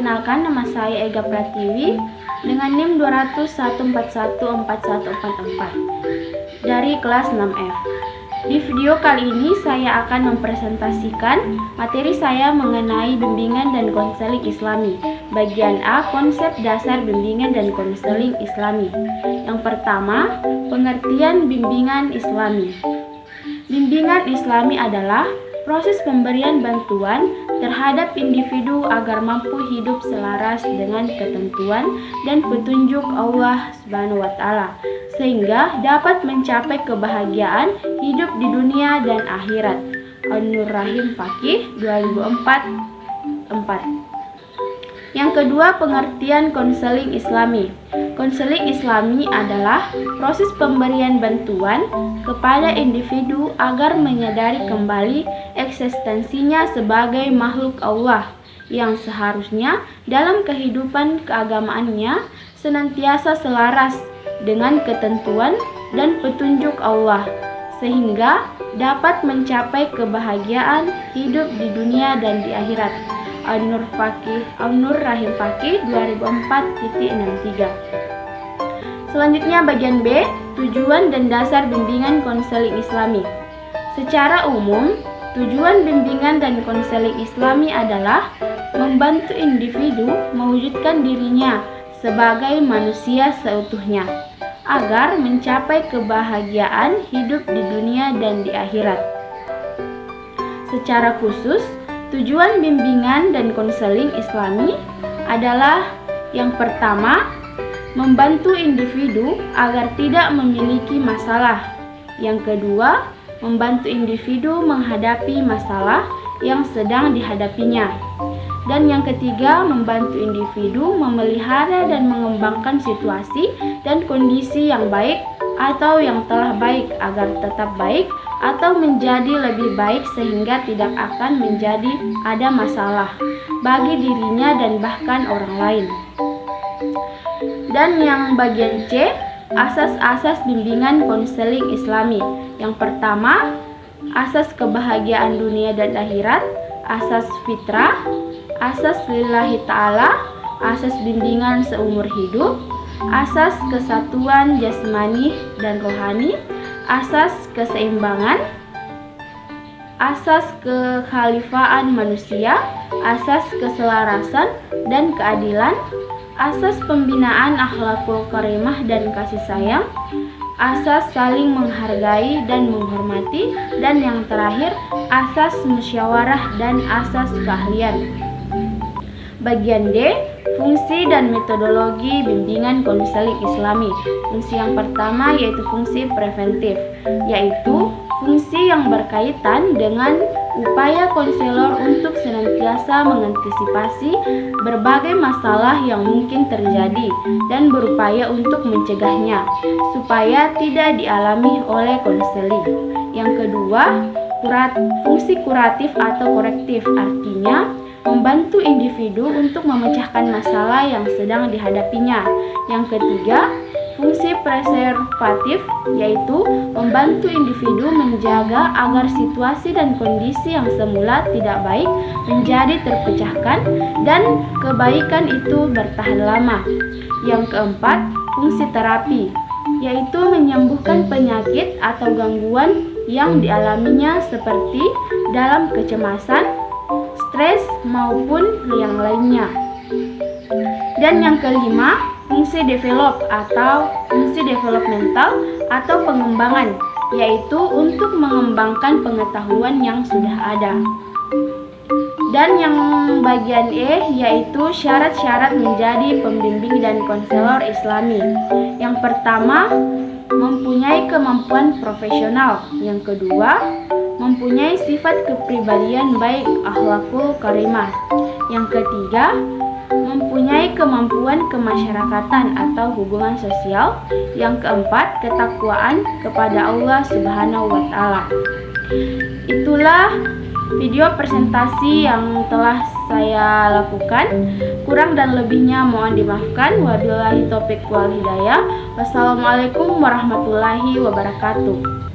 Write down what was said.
Perkenalkan, nama saya Ega Pratiwi dengan NIM 20014141444 dari kelas 6F. Di video kali ini saya akan mempresentasikan materi saya mengenai bimbingan dan konseling Islami. Bagian A, konsep dasar bimbingan dan konseling Islami. Yang pertama, pengertian bimbingan Islami. Bimbingan Islami adalah proses pemberian bantuan terhadap individu agar mampu hidup selaras dengan ketentuan dan petunjuk Allah SWT, sehingga dapat mencapai kebahagiaan hidup di dunia dan akhirat. An-Nur Rahim Fakih 2004. Yang kedua, pengertian konseling Islami. Konseling Islami adalah proses pemberian bantuan kepada individu agar menyadari kembali eksistensinya sebagai makhluk Allah yang seharusnya dalam kehidupan keagamaannya senantiasa selaras dengan ketentuan dan petunjuk Allah, sehingga dapat mencapai kebahagiaan hidup di dunia dan di akhirat. An-Nur Rahim Fakih 2004.63. Selanjutnya bagian B, tujuan dan dasar bimbingan konseling Islami. Secara umum, tujuan bimbingan dan konseling Islami adalah membantu individu mewujudkan dirinya sebagai manusia seutuhnya agar mencapai kebahagiaan hidup di dunia dan di akhirat. Secara khusus, tujuan bimbingan dan konseling Islami adalah yang pertama, membantu individu agar tidak memiliki masalah. Yang kedua, membantu individu menghadapi masalah yang sedang dihadapinya. Dan yang ketiga, membantu individu memelihara dan mengembangkan situasi dan kondisi yang baik atau yang telah baik agar tetap baik atau menjadi lebih baik sehingga tidak akan menjadi ada masalah bagi dirinya dan bahkan orang lain. Dan yang bagian C, asas-asas bimbingan konseling Islami. Yang pertama, asas kebahagiaan dunia dan akhirat, asas fitrah, asas lillahi ta'ala, asas bimbingan seumur hidup, asas kesatuan jasmani dan rohani, asas keseimbangan, asas kekhalifahan manusia, asas keselarasan dan keadilan, asas pembinaan akhlakul karimah dan kasih sayang, asas saling menghargai dan menghormati, dan yang terakhir, asas musyawarah dan asas keahlian. Bagian D, fungsi dan metodologi bimbingan konseling Islami. Fungsi yang pertama yaitu fungsi preventif, yaitu fungsi yang berkaitan dengan upaya konselor untuk senantiasa mengantisipasi berbagai masalah yang mungkin terjadi dan berupaya untuk mencegahnya supaya tidak dialami oleh konseling. Yang kedua, fungsi kuratif atau korektif, artinya membantu individu untuk memecahkan masalah yang sedang dihadapinya. Yang ketiga, fungsi preservatif, yaitu membantu individu menjaga agar situasi dan kondisi yang semula tidak baik menjadi terpecahkan dan kebaikan itu bertahan lama. Yang keempat, fungsi terapi, yaitu menyembuhkan penyakit atau gangguan yang dialaminya seperti dalam kecemasan, stres maupun yang lainnya. Dan yang kelima, fungsi developmental atau pengembangan, yaitu untuk mengembangkan pengetahuan yang sudah ada. Dan yang bagian E, yaitu syarat-syarat menjadi pembimbing dan konselor Islami. Yang pertama, mempunyai kemampuan profesional. Yang kedua, mempunyai sifat kepribadian baik akhlakul karimah. Yang ketiga, mempunyai kemampuan kemasyarakatan atau hubungan sosial. Yang keempat, ketakwaan kepada Allah Subhanahu wa Ta'ala. Itulah video presentasi yang telah saya lakukan. Kurang dan lebihnya mohon dimaafkan. Wabillahi taufiq wal hidayah. Wassalamualaikum warahmatullahi wabarakatuh.